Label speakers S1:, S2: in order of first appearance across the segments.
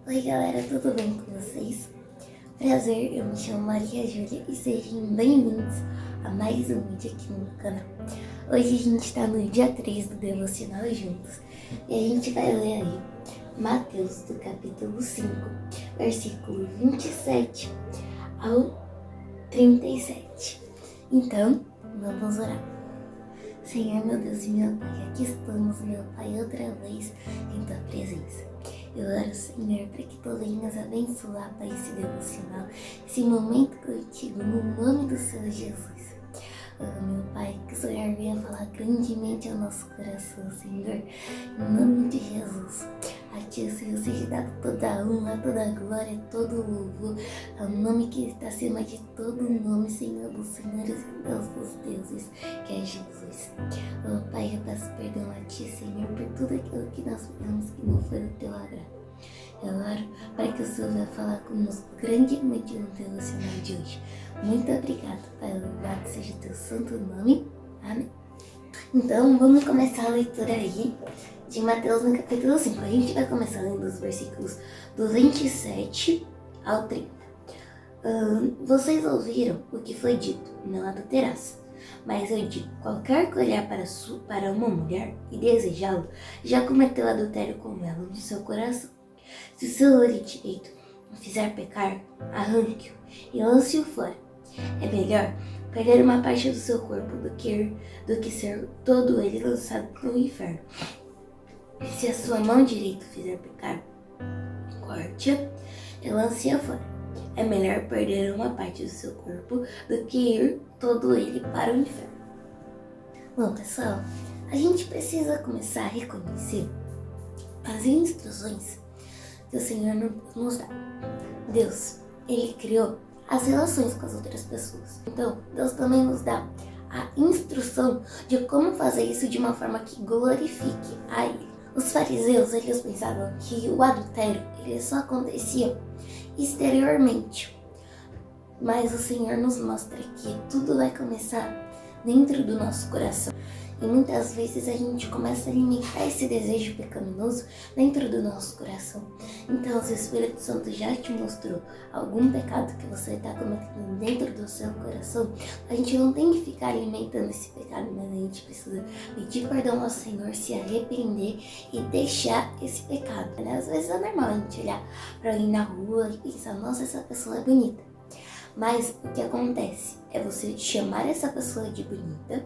S1: Oi galera, tudo bem com vocês? Prazer, eu me chamo Maria Júlia e sejam bem-vindos a mais um vídeo aqui no meu canal. Hoje a gente está no dia 3 do Devocional Juntos e a gente vai ler aí Mateus do capítulo 5, versículo 27 ao 37. Então, vamos orar. Senhor, meu Deus e meu Pai, aqui estamos, meu Pai, outra vez em Tua presença. Eu oro, Senhor, para que Tu venhas abençoar, Pai, esse devocional, esse momento contigo, no nome do Senhor Jesus. Oh, meu Pai, que o Senhor venha falar grandemente ao nosso coração, Senhor, em nome de Jesus. A Ti, Senhor, seja dado toda a honra, toda a glória, todo o louvor, ao nome que está acima de todo nome, Senhor dos senhores e Deus dos deuses, que é Jesus. Oh, Pai, eu peço perdão a Ti, Senhor, por tudo aquilo que nós fizemos que não foi do Teu agrado. Eu oro para que o Senhor venha falar conosco grandemente no devocional de hoje. Muito obrigada, Pai, louvado seja o Teu santo nome. Amém. Então, vamos começar a leitura aí de Mateus no capítulo 5. A gente vai começar lendo os versículos do 27 ao 30. Vocês ouviram o que foi dito, não adulterarás. Mas eu digo, qualquer que olhar para uma mulher e desejá-lo, já cometeu adultério com ela no seu coração. Se o seu olho direito o fizer pecar, arranque-o e lance-o fora. É melhor perder uma parte do seu corpo do que ser todo ele lançado no inferno. Se a sua mão direita fizer pecar, corte-a e lance-a fora. É melhor perder uma parte do seu corpo do que ir todo ele para o inferno. Bom, pessoal, a gente precisa começar a reconhecer as instruções que o Senhor nos dá. Deus, Ele criou as relações com as outras pessoas. Então, Deus também nos dá a instrução de como fazer isso de uma forma que glorifique a Ele. Os fariseus, eles pensavam que o adultério ele só acontecia exteriormente. Mas o Senhor nos mostra que tudo vai começar dentro do nosso coração. E muitas vezes a gente começa a alimentar esse desejo pecaminoso dentro do nosso coração. Então, se o Espírito Santo já te mostrou algum pecado que você está cometendo dentro do seu coração, a gente não tem que ficar alimentando esse pecado, mas a gente precisa pedir perdão ao Senhor, se arrepender e deixar esse pecado. Às vezes é normal a gente olhar para alguém na rua e pensar, nossa, essa pessoa é bonita. Mas o que acontece é você chamar essa pessoa de bonita,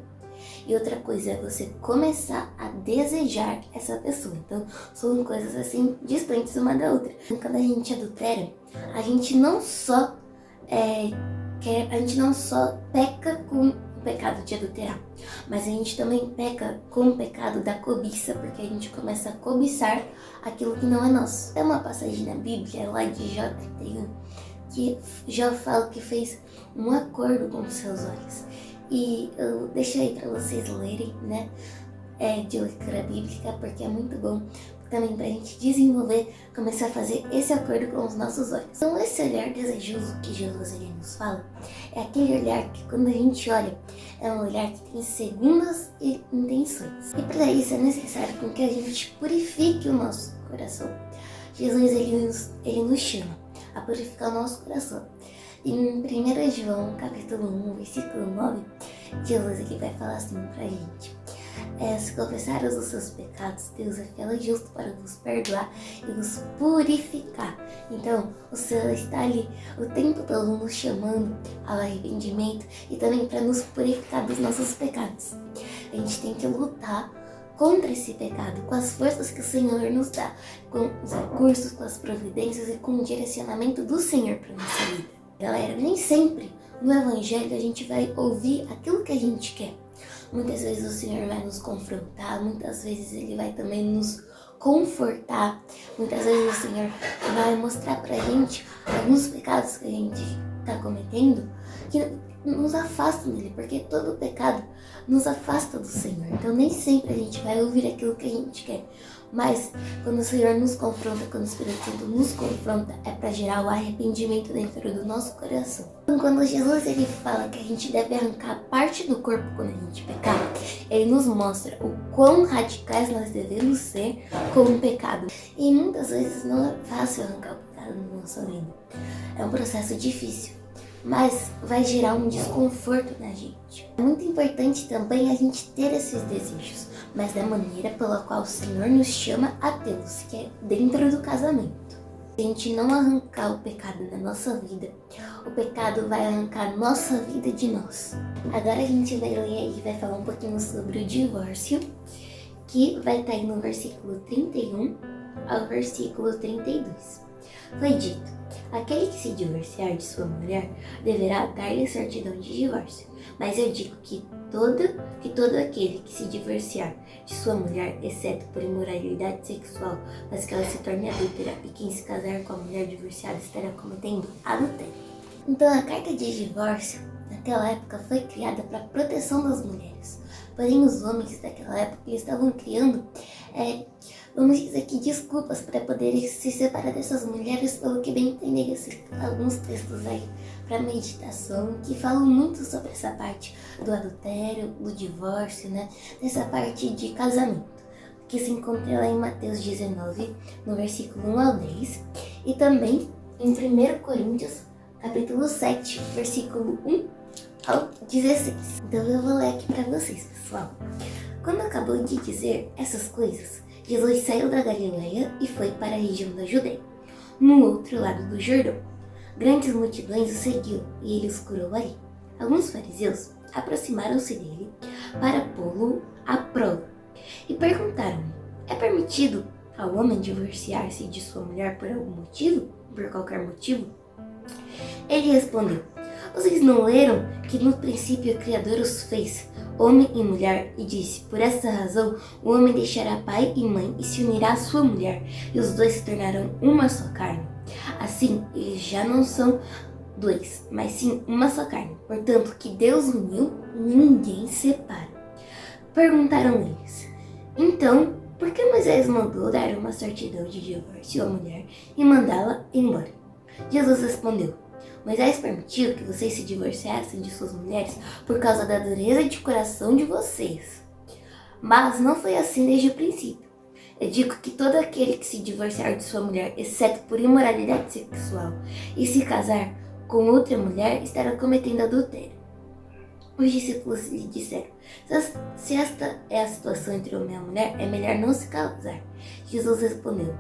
S1: e outra coisa é você começar a desejar essa pessoa. Então, são coisas assim distantes uma da outra. Quando a gente adultera, a gente não só peca com o pecado de adulterar, mas a gente também peca com o pecado da cobiça, porque a gente começa a cobiçar aquilo que não é nosso. Tem uma passagem na Bíblia, lá de Jó 31, que Jó fala que fez um acordo com os seus olhos. E eu deixo aí para vocês lerem, né, de leitura bíblica, porque é muito bom também para a gente desenvolver, começar a fazer esse acordo com os nossos olhos. Então esse olhar desejoso que Jesus ele nos fala, é aquele olhar que quando a gente olha, é um olhar que tem segundas intenções. E para isso é necessário com que a gente purifique o nosso coração. Jesus ele nos chama a purificar o nosso coração. Em 1 João, capítulo 1, versículo 9, Jesus ele vai falar assim pra gente. Se confessares os seus pecados, Deus é fiel e justo para vos perdoar e vos purificar. Então, o Senhor está ali o tempo todo nos chamando ao arrependimento e também para nos purificar dos nossos pecados. A gente tem que lutar contra esse pecado, com as forças que o Senhor nos dá, com os recursos, com as providências e com o direcionamento do Senhor para nossa vida. Galera, nem sempre no Evangelho a gente vai ouvir aquilo que a gente quer. Muitas vezes o Senhor vai nos confrontar, muitas vezes Ele vai também nos confortar. Muitas vezes o Senhor vai mostrar pra gente alguns pecados que a gente está cometendo que nos afastam dele, porque todo pecado nos afasta do Senhor. Então nem sempre a gente vai ouvir aquilo que a gente quer. Mas quando o Senhor nos confronta, quando o Espírito Santo nos confronta, é para gerar o arrependimento dentro do nosso coração. Quando Jesus ele fala que a gente deve arrancar parte do corpo quando a gente pecar, ele nos mostra o quão radicais nós devemos ser com o pecado. E muitas vezes não é fácil arrancar o pecado na nossa vida. É um processo difícil, mas vai gerar um desconforto na gente. É muito importante também a gente ter esses desejos, mas da maneira pela qual o Senhor nos chama a tê-los, que é dentro do casamento. Se a gente não arrancar o pecado da nossa vida, o pecado vai arrancar nossa vida de nós. Agora a gente vai ler e vai falar um pouquinho sobre o divórcio, que vai estar aí no versículo 31 ao versículo 32. Foi dito: aquele que se divorciar de sua mulher deverá dar-lhe certidão de divórcio. Mas eu digo que todo aquele que se divorciar de sua mulher, exceto por imoralidade sexual, mas que ela se torne adúltera, e quem se casar com a mulher divorciada estará cometendo adultério. Então a carta de divórcio, naquela época, foi criada para a proteção das mulheres. Porém, os homens daquela época eles estavam criando, vamos dizer aqui, desculpas para poderem se separar dessas mulheres, pelo que bem entender alguns textos aí para meditação que falam muito sobre essa parte do adultério, do divórcio, né? Dessa parte de casamento, que se encontra lá em Mateus 19, no versículo 1 ao 10, e também em 1 Coríntios, capítulo 7, versículo 1 ao 16. Então eu vou ler aqui para vocês, pessoal. Quando acabou de dizer essas coisas, Jesus saiu da Galileia e foi para a região da Judeia, no outro lado do Jordão. Grandes multidões o seguiam e ele os curou ali. Alguns fariseus aproximaram-se dele para pô-lo à prova e perguntaram-lhe: é permitido ao homem divorciar-se de sua mulher por algum motivo? Por qualquer motivo? Ele respondeu: vocês não leram que no princípio o Criador os fez, homem e mulher, e disse: por essa razão o homem deixará pai e mãe e se unirá à sua mulher, e os dois se tornarão uma só carne. Assim, eles já não são dois, mas sim uma só carne. Portanto, que Deus uniu, ninguém separa. Perguntaram eles: então, por que Moisés mandou dar uma certidão de divórcio à mulher e mandá-la embora? Jesus respondeu: Moisés permitiu que vocês se divorciassem de suas mulheres por causa da dureza de coração de vocês. Mas não foi assim desde o princípio. Eu digo que todo aquele que se divorciar de sua mulher, exceto por imoralidade sexual, e se casar com outra mulher, estará cometendo adultério. Os discípulos lhe disseram: se esta é a situação entre homem e a mulher, é melhor não se casar. Jesus respondeu: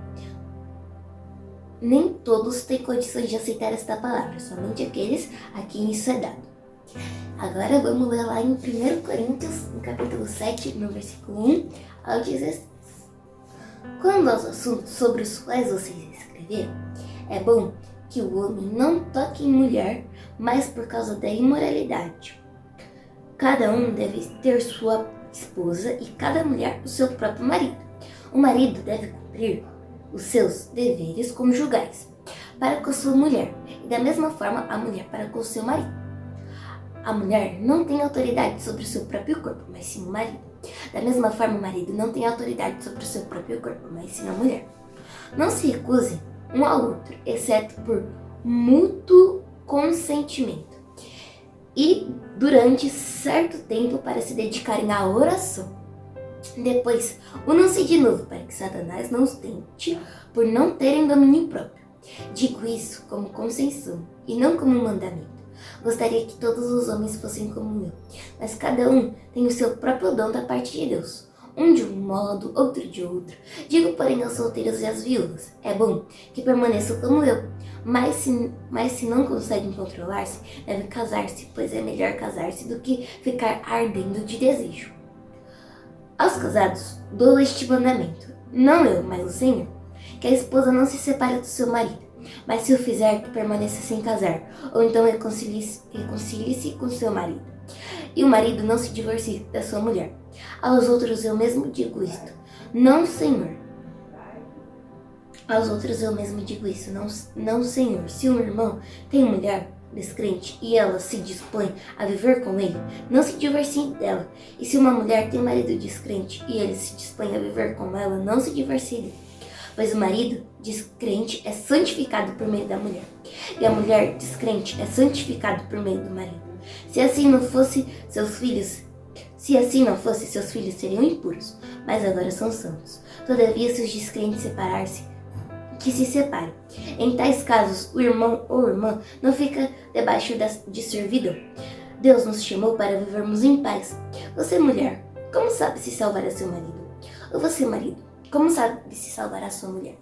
S1: nem todos têm condições de aceitar esta palavra, somente aqueles a quem isso é dado. Agora vamos ler lá em 1 Coríntios, no capítulo 7, no versículo 1 ao 16. Quando aos assuntos sobre os quais vocês escreveram, é bom que o homem não toque em mulher, mas por causa da imoralidade. Cada um deve ter sua esposa e cada mulher o seu próprio marido. O marido deve cumprir os seus deveres conjugais para com sua mulher, e da mesma forma a mulher para com seu marido. A mulher não tem autoridade sobre o seu próprio corpo, mas sim o marido. Da mesma forma o marido não tem autoridade sobre o seu próprio corpo, mas sim a mulher. Não se recusem um ao outro, exceto por mútuo consentimento, e durante certo tempo para se dedicarem à oração. Depois, unam-se de novo para que Satanás não os tente por não terem domínio próprio. Digo isso como concessão e não como mandamento. Gostaria que todos os homens fossem como eu, mas cada um tem o seu próprio dom da parte de Deus. Um de um modo, outro de outro. Digo, porém, aos solteiros e às viúvas: é bom que permaneçam como eu, mas se não conseguem controlar-se, devem casar-se, pois é melhor casar-se do que ficar ardendo de desejo. Aos casados dou este mandamento, não eu, mas o Senhor, que a esposa não se separe do seu marido, mas se o fizer, que permaneça sem casar, ou então reconcilie-se com seu marido. E o marido não se divorcie da sua mulher. Aos outros eu mesmo digo isto, não Senhor. Aos outros eu mesmo digo isso, não Senhor. Se um irmão tem mulher descrente e ela se dispõe a viver com ele, não se divorcie dela. E se uma mulher tem marido descrente e ele se dispõe a viver com ela, não se divorcie dele. pois o marido descrente é santificado por meio da mulher, e a mulher descrente é santificada por meio do marido. Se assim não fosse, seus filhos seriam impuros, mas agora são santos. Todavia, se os descrentes separar-se, que se separem. Em tais casos, o irmão ou irmã não fica debaixo de servidão. Deus nos chamou para vivermos em paz. Você, mulher, como sabe se salvará seu marido? Ou você, marido, como sabe se salvará sua mulher?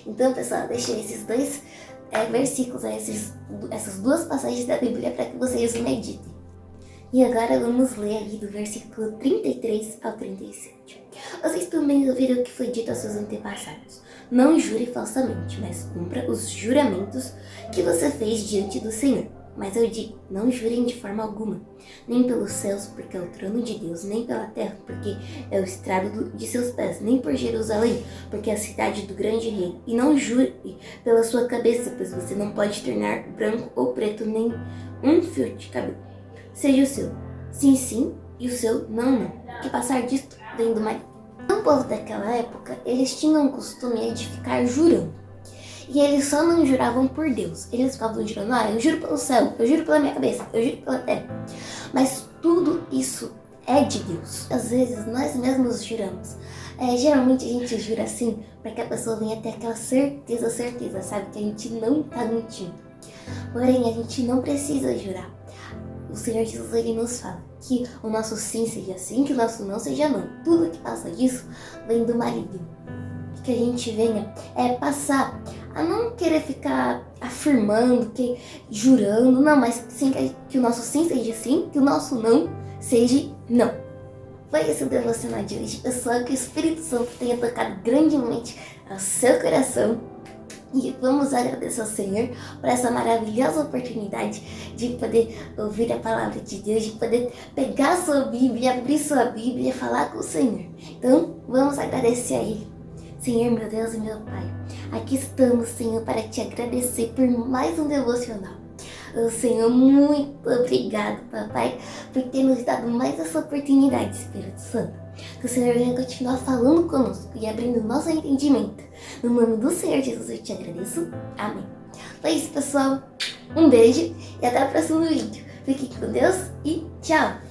S1: Então, pessoal, deixei esses dois versículos, essas duas passagens da Bíblia para que vocês meditem. E agora vamos ler aí do versículo 33 ao 37. Vocês também ouviram o que foi dito aos seus antepassados. Não jure falsamente, mas cumpra os juramentos que você fez diante do Senhor. Mas eu digo, não jurem de forma alguma, nem pelos céus, porque é o trono de Deus, nem pela terra, porque é o estrado de seus pés, nem por Jerusalém, porque é a cidade do grande rei. E não jure pela sua cabeça, pois você não pode tornar branco ou preto nem um fio de cabelo. Seja o seu sim, sim, e o seu não, não, que passar disto vem do marido. No povo daquela época, eles tinham o costume de ficar jurando. E eles só não juravam por Deus. Eles ficavam jurando, eu juro pelo céu, eu juro pela minha cabeça, eu juro pela terra. Mas tudo isso é de Deus. Às vezes nós mesmos juramos. Geralmente a gente jura assim para que a pessoa venha ter aquela certeza, sabe? Que a gente não está mentindo. Porém, a gente não precisa jurar. O Senhor Jesus, ele nos fala que o nosso sim seja sim, que o nosso não seja não. Tudo que passa disso vem do marido. Que a gente venha passar a não querer ficar afirmando, jurando, não, mas sim que o nosso sim seja sim, que o nosso não seja não. Foi esse o devocional de hoje, pessoal, que o Espírito Santo tenha tocado grandemente ao seu coração. E vamos agradecer ao Senhor por essa maravilhosa oportunidade de poder ouvir a palavra de Deus, de poder pegar a sua Bíblia, abrir sua Bíblia e falar com o Senhor. Então, vamos agradecer a Ele. Senhor, meu Deus e meu Pai, aqui estamos, Senhor, para te agradecer por mais um devocional. Senhor, muito obrigado, Papai, por ter nos dado mais essa oportunidade, Espírito Santo. Que o Senhor venha continuar falando conosco e abrindo o nosso entendimento. No nome do Senhor Jesus eu te agradeço. Amém. Então é isso, pessoal. Um beijo e até o próximo vídeo. Fiquem com Deus e tchau!